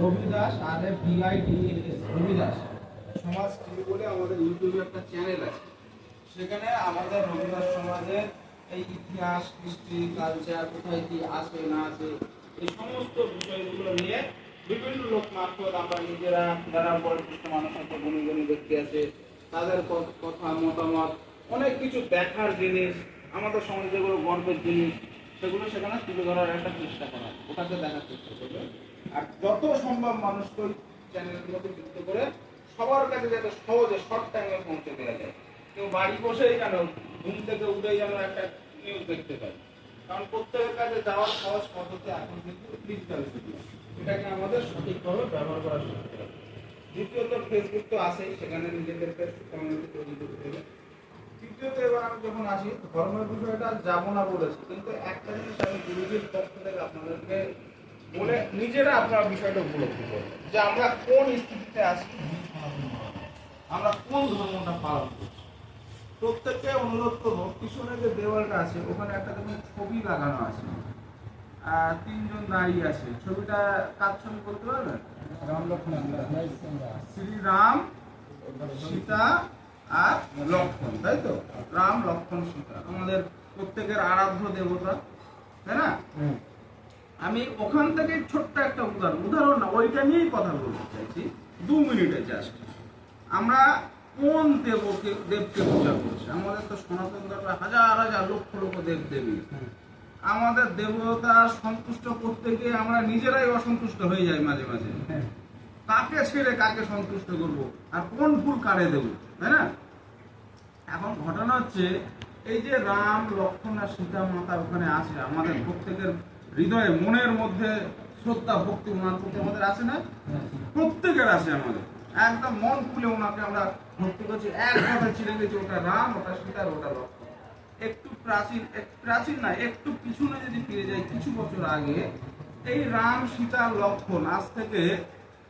রবি Das RFDIDAS রবি দাস সমাজ TV বলে আমাদের ইউটিউবে একটা চ্যানেল আছে। সেখানে আমাদের রবি দাস সমাজের এই ইতিহাস, হিস্ট্রি, কালচার, কোথায় কি আছে না আছে, এই সমস্ত বিষয়গুলো নিয়ে বিভিন্ন লোক মারফত আমরা নিজেরা যারা বয়োজ্যেষ্ঠ মানুষ আছে, গুণী গুণী ব্যক্তি আছে, তাদের কথা মতামত, অনেক কিছু দেখার জিনিস, আমাদের সমাজে যেগুলো গর্বের জিনিস, সেগুলো সেখানে তুলে ধরার একটা চেষ্টা করা, ওটাকে দেখার চেষ্টা করবে। আর যত সম্ভব মানুষকে ওই চ্যানেলগুলোকে যুক্ত করে সবার কাছে যাতে সহজে শর্ট টাইমে পৌঁছে দেওয়া যায়। কেউ বাড়ি বসেই কেন, ঘুম থেকে উঠেই যেন একটা নিউজ দেখতে পাই, কারণ প্রত্যেকের কাছে যাওয়ার সহজ পদ্ধতি এখন কিন্তু ডিজিটাল মিডিয়া, এটাকে আমাদের সঠিকভাবে ব্যবহার করা শিখতে হবে। দ্বিতীয়ত ফেসবুক তো আছেই, সেখানে নিজেদেরকে কমিউনিটি তৈরি করতে হবে। তৃতীয়ত এবার আমি যখন আসি, ধর্মের বিষয়টা যাবো না বলেছি, কিন্তু একটা জিনিস আমি গুরুজির পক্ষ থেকে আপনাদেরকে বলে নিজেরা আপনার বিষয়টা উপলব্ধি করবেন যে আমরা কোন স্থিতিতে আছি, আমরা কোন ধর্মটা পালন করছি। প্রত্যেককে অনুরোধ করবো, পিছনে যে দেওয়ালটা আছে ওখানে একটা দেখুন ছবি লাগানো আছে, আর তিনজন দাঁড়িয়ে আছে। ছবিটা কার ছবি বলতে পারবেন? শ্রীরাম, সীতা আর লক্ষ্মণ, তাই তো? রাম, লক্ষ্মণ, সীতা আমাদের প্রত্যেকের আরাধ্য দেবতা, তাই না? আমি ওখান থেকে ছোট্ট একটা উদাহরণ না, ওইটা নিয়েই কথা বলতে চাইছি 2 মিনিটে জাস্ট। আমরা কোন দেবকে পূজা করছি? আমাদের তো সনাতন ধর্মে হাজার হাজার লক্ষ লক্ষ দেব দেবী। আমাদের দেবতা সন্তুষ্ট করতে গিয়ে আমরা নিজেরাই অসন্তুষ্ট হয়ে যাই মাঝে মাঝে। কাকে ছেড়ে কাকে সন্তুষ্ট করব, আর কোন ফুল কারে দেব, তাই না? এখন ঘটনা হচ্ছে, এই যে রাম, লক্ষ্মণ আর সীতা মাতা ওখানে আছে, আমাদের প্রত্যেকের হৃদয়ে মনের মধ্যে শ্রদ্ধা ভক্তি ওনার প্রতি আমাদের আছে না? প্রত্যেকের আছে আমাদের, একদম মন খুলে ওনাকে আমরা ভক্তি করছি। এক কথা চিনে গেছি, ওটা রাম, ওটা সীতা, ওটা লক্ষ্মণ। একটু প্রাচীন না, একটু পিছনে যদি ফিরে যাই, কিছু বছর আগে এই রাম, সীতা, লক্ষ্মণ আজ থেকে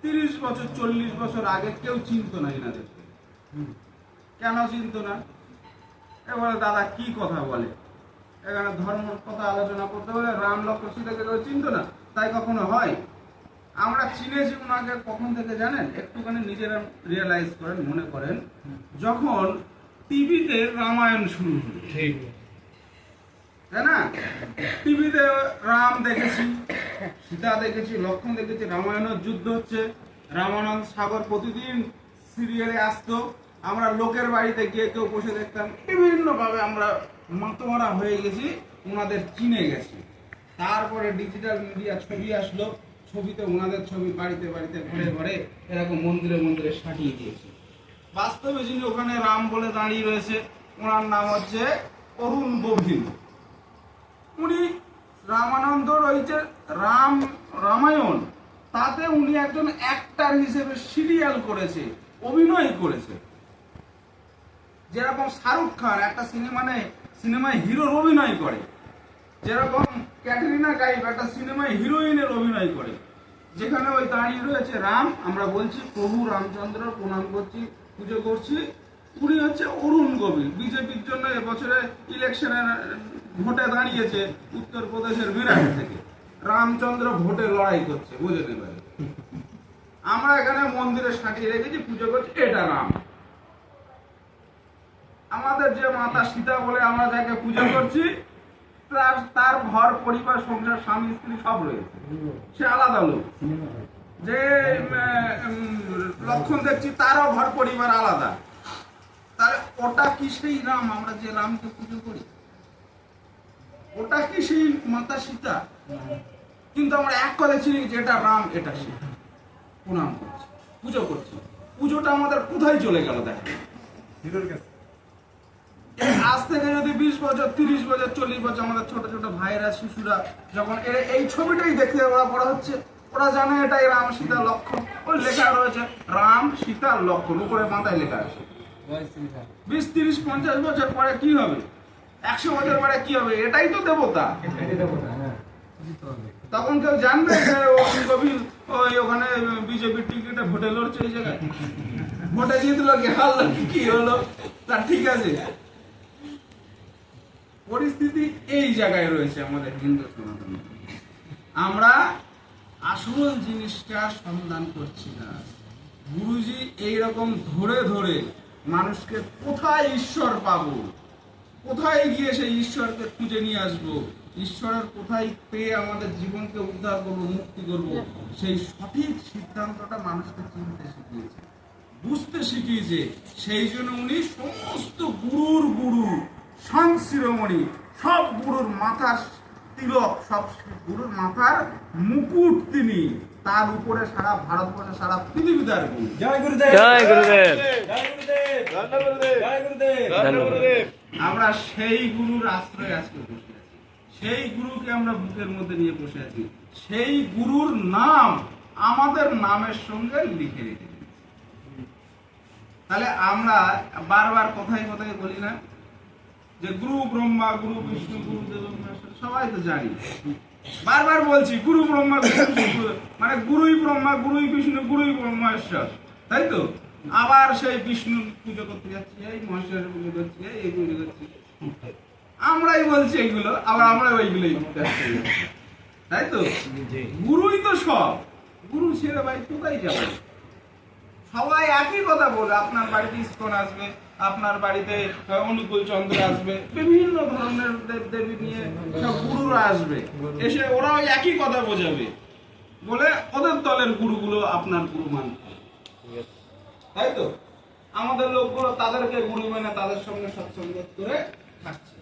30 বছর 40 বছর আগে কেউ চিনতো না এনাদেরকে। কেন চিনতো না? এবারে দাদা কি কথা বলে, এখানে ধর্মের কথা আলোচনা করতে হলে রাম, লক্ষ্মণ, সীতাকে কেউ চিনতো না, তাই কখনো হয়? আমরা চিনেছি ওনাকে কখন থেকে জানেন? একটুখানি নিজেরা রিয়েলাইজ করেন, মনে করেন, যখন টিভিতে রামায়ণ শুরু হলো, তাই না? টিভিতে রাম দেখেছি, সীতা দেখেছি, লক্ষ্মণ দেখেছি, রামায়ণের যুদ্ধ হচ্ছে, রামানন্দ সাগর প্রতিদিন সিরিয়ালে আসতো, আমরা লোকের বাড়িতে গিয়ে কেউ বসে দেখতাম। বিভিন্ন ভাবে আমরা মাতোয়ারা হয়ে গেছি, ওনাদের চিনে গেছি। তারপরে ডিজিটাল মিডিয়া ছবি আসলো, ছবিতে ওনাদের ছবি বাড়িতে বাড়িতে ঘরে ঘরে এরকম মন্দিরে মন্দিরে সাজিয়ে দিয়েছে। বাস্তবে যিনি ওখানে রাম বলে দাঁড়িয়ে রয়েছে, ওনার নাম হচ্ছে অরুণ গোভিল। উনি রামানন্দ রয়েছে রামায়ণ, তাতে উনি একজন অ্যাক্টর হিসেবে সিরিয়াল করেছে, অভিনয় করেছে। যেরকম শাহরুখ খান একটা সিনেমায় হিরোর অভিনয় করে, যেরকম ক্যাটরিনা কাইফ একটা সিনেমায় হিরোইনের অভিনয় করে, যেখানে ওই দাঁড়িয়ে রয়েছে রাম, আমরা বলছি প্রভু রামচন্দ্র প্রণাম করছি, পুজো করছি। উনি হচ্ছে অরুণ গোভিল, বিজেপির জন্য এবছরে ইলেকশনের ভোটে দাঁড়িয়েছে উত্তরপ্রদেশের বিরাট থেকে। রামচন্দ্র ভোটে লড়াই করছে, বুঝে নেবেন। আমরা এখানে মন্দিরে সাজিয়ে রেখেছি, পুজো করছি, এটা রাম। আমাদের যে মাতা সীতা বলে আমরা যাকে পুজো করছি, তার ঘর পরিবার সংসার স্বামী স্ত্রী সব রয়েছে, সে আলাদা লোক। যে লক্ষ্মণ দেখছি, তারও ঘর পরিবার আলাদা। তাহলে ওটা কি সেই রাম? আমরা যে রামকে পুজো করি, ওটা কি সেই মাতা সীতা? কিন্তু আমরা এক কথা চিনি যে এটা রাম, এটা সীতা, প্রণাম করছি, পুজো করছি। পুজোটা আমাদের কোথায় চলে গেল দেখেন? আজ থেকে যদি 20 বছর 30 বছর 40 বছর আমাদের ছোট ছোট ভাইয়েরা, শিশুরা যখন এই ছবিটাই দেখতে ওরা বড় হচ্ছে, ওরা জানে এটাই রাম, সীতা, লক্ষ্মণ। ওই লেখা রয়েছে রাম, সীতা, লক্ষ্মণ, উপরে মাথায় লেখা আছে। 20 30 50 বছর পরে কি হবে? 100 বছর পরে কি হবে? এটাই তো দেবতা। তখন কেউ জানবে যে অরুণ গোভিল ওই ওখানে বিজেপির টিকিটে ভোটে লড়ছে, এই জায়গায় ভোটে জিতলো কি হারলো কি হলো, তা ঠিক আছে। পরিস্থিতি এই জায়গায় রয়েছে আমাদের হিন্দু সনাতন। আমরা আসল জিনিসটার সন্ধান করছি না। গুরুজি এইরকম ধরে ধরে মানুষকে কোথায় ঈশ্বর পাবো, কোথায় গিয়ে সেই ঈশ্বরকে খুঁজে নিয়ে আসবো, ঈশ্বরের কোথায় পেয়ে আমাদের জীবনকে উদ্ধার করবো, মুক্তি করবো, সেই সঠিক সিদ্ধান্তটা মানুষকে চিনতে শিখিয়েছে, বুঝতে শিখিয়েছে। সেই জন্য উনি সমস্ত গুরুর গুরু, সন্ত শিরোমণি, সব গুরুর মাথার তিলক, সব গুরুর মাথার মুকুট তিনি, তার উপরে সারা ভারতবর্ষে, সারা পৃথিবী তার গুরু। জয় গুরুদেব, জয় গুরুদেব। জয় গুরুদেব, জয় গুরুদেব, জয় গুরুদেব। আমরা সেই গুরুর আশ্রয়ে আজকে বসে আছি, সেই গুরুকে আমরা বুকের মধ্যে নিয়ে বসে আছি, সেই গুরুর নাম আমাদের নামের সঙ্গে লিখে রেখে দিয়েছি। তাহলে আমরা বারবার কথায় কথায় বলি না যে গুরু ব্রহ্মা, গুরু বিষ্ণু, গুরু দেব মহেশ্বর, সবাই তো জানি। বারবার বলছি গুরু ব্রহ্মা, গুরু বিষ্ণু, মানে গুরুই ব্রহ্মা, গুরুই বিষ্ণু, গুরুই মহেশ্বর, তাই তো? আবার সেই বিষ্ণু পুজো করতে যাচ্ছি, এই মহেশ্বরের পুজো করছি, এই পুজো করছি, আমরাই বলছি এগুলো, আবার আমরা ওইগুলোই করছি, তাই তো? গুরুই তো সব, গুরু ছেড়ে ভাই কোথায় যাবে? সবাই একই কথা বলে, আপনার বাড়িতে ইস্কন আসবে, আপনার বাড়িতে অনুকূল চন্দ্র আসবে, বিভিন্ন ধরনের দেব দেবী নিয়ে সব গুরুরা আসবে, এসে ওরাও একই কথা বোঝাবে, বলে ওদের দলের গুরুগুলো আপনার গুরু মানবে, তাই তো? আমাদের লোকগুলো তাদেরকে গুরু মেনে তাদের সঙ্গে সৎসঙ্গ করে থাকছে।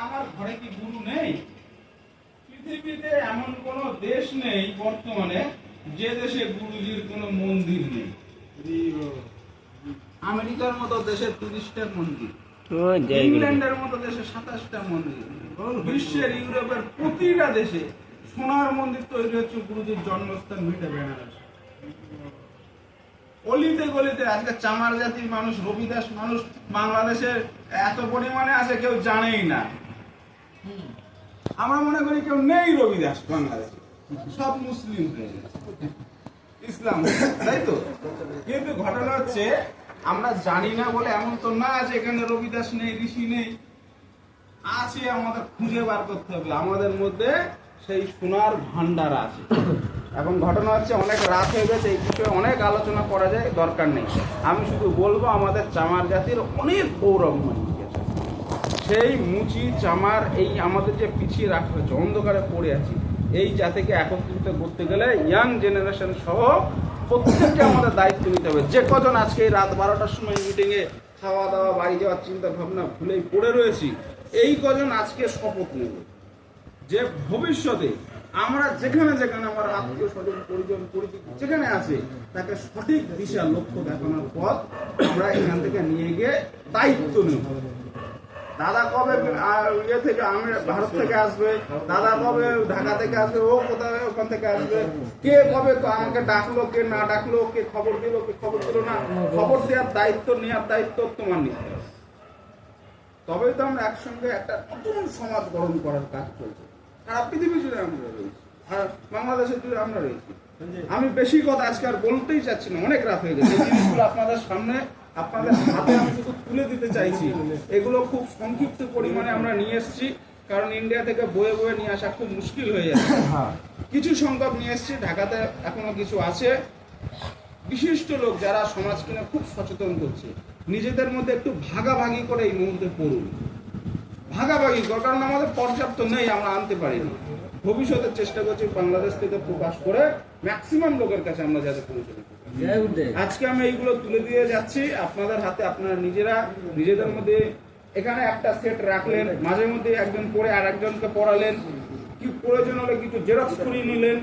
আমার ঘরে কি গুরু নেই? পৃথিবীতে এমন কোন দেশ নেই বর্তমানে যে দেশে গুরুজির কোনো মন্দির নেই। আমেরিকার মতো দেশে 30টা মন্দির, ইংল্যান্ডের মতো দেশে 27টা মন্দির, বিশ্বের ইউরোপের প্রতিটা দেশে সোনার মন্দির তৈরি হচ্ছে গুরুজির জন্মস্থান মিটে বেনারস। অলিতে গলিতে আজকে চামার জাতির মানুষ, রবিদাস মানুষ বাংলাদেশে এত পরিমাণে আছে কেউ জানেই না। আমরা মনে করি কেউ নেই রবিদাস বাংলাদেশে, সব মুসলিম হয়ে গেছে, ইসলাম, তাই তো? কিন্তু ঘটনা হচ্ছে আমরা জানি না বলে এমন তো না যে এখানে রবিদাস নেই, ঋষি নেই, আছে। আমাদের খুঁজে বার করতে হবে, আমাদের মধ্যে সেই সোনার ভান্ডার আছে। এখন ঘটনা হচ্ছে অনেক রাত হয়ে গেছে, এই বিষয়ে অনেক আলোচনা করা যায়, দরকার নেই। আমি শুধু বলবো আমাদের চামার জাতির অনেক গৌরবময় আছে। সেই মুচি চামার এই আমাদের যে পিছিয়ে রাখা হয়েছে, অন্ধকারে পড়ে আছি, এই জাতিকে একত্রিত করতে গেলে ইয়াং জেনারেশন সহ প্রত্যেককে আমাদের দায়িত্ব নিতে হবে। যে কজন আজকে এই রাত 12টার সময় মিটিংয়ে খাওয়া দাওয়া, বাড়ি যাওয়ার চিন্তা ভাবনা ভুলেই পড়ে রয়েছি, এই কজন আজকে শপথ নেব যে ভবিষ্যতে আমরা যেখানে যেখানে আমার আত্মীয় স্বজন, পরিজন, পরিচিত যেখানে আছে, তাকে সঠিক দিশা, লক্ষ্য দেখানোর পথ আমরা এখান থেকে নিয়ে গিয়ে দায়িত্ব নেব। দাদা কবে ইয়ে থেকে ভারত থেকে আসবে, দাদা কবে ঢাকা থেকে আসবে, ও কোথায় ওখান থেকে আসবে, কে কবে তো আমাকে ডাকলো, কে না ডাকলো, কে খবর দিল, কে খবর দিল না, খবর দেওয়ার দায়িত্ব, নেওয়ার দায়িত্ব তোমার নিতে হবে। তবেই তো আমরা একসঙ্গে একটা নতুন সমাজ গঠন করার কাজ চলছে। সারা পৃথিবী জুড়ে আমরা রয়েছি, আর বাংলাদেশের জুড়ে আমরা রয়েছি। আমি বেশি কথা আজকে আর বলতেই চাচ্ছি না, অনেক রাত হয়ে গেছে। এই জিনিসগুলো আপনাদের সামনে, আপনাদের হাতে আমি শুধু তুলে দিতে চাইছি। এগুলো খুব সংক্ষিপ্ত পরিমাণে আমরা নিয়ে এসেছি, কারণ ইন্ডিয়া থেকে বয়ে বয়ে নিয়ে আসা খুব মুশকিল হয়ে যাচ্ছে। কিছু সংখ্যক নিয়ে এসেছি, ঢাকাতে এখনো কিছু আছে বিশিষ্ট লোক যারা সমাজকে নিয়ে খুব সচেতন করছে। নিজেদের মধ্যে একটু ভাগাভাগি করে এই মুহূর্তে পড়ুন, ভাগাভাগি কর, কারণ আমাদের পর্যাপ্ত নেই, আমরা আনতে পারি না। ভবিষ্যতের চেষ্টা করছি বাংলাদেশ থেকে প্রকাশ করে ম্যাক্সিমাম লোকের কাছে আমরা যাতে পৌঁছে দিতে পারি। আজকে আমি এইগুলো তুলে দিয়ে যাচ্ছি আপনাদের হাতে। আপনারা নিজেরা নিজেদের মধ্যে এখানে একটা সেট রাখলেন, মাঝে মধ্যে একজন পড়ে আর একজনকে পড়ালেন, কি প্রয়োজন হলে কিছু জেরক্স করিয়ে নিলেন।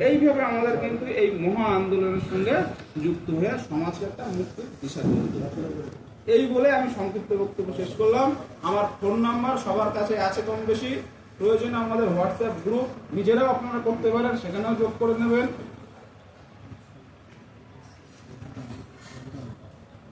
এইভাবে আমাদের কিন্তু এই মহা আন্দোলনের সঙ্গে যুক্ত হয়ে সমাজকে একটা মুক্তির দিশা দিতে হবে। এই বলে আমি সংক্ষিপ্ত বক্তব্য শেষ করলাম। আমার ফোন নাম্বার সবার কাছে আছে কম বেশি, প্রয়োজনে আমাদের হোয়াটসঅ্যাপ গ্রুপ নিজেরাও আপনারা করতে পারেন, সেখানেও যোগ করে নেবেন।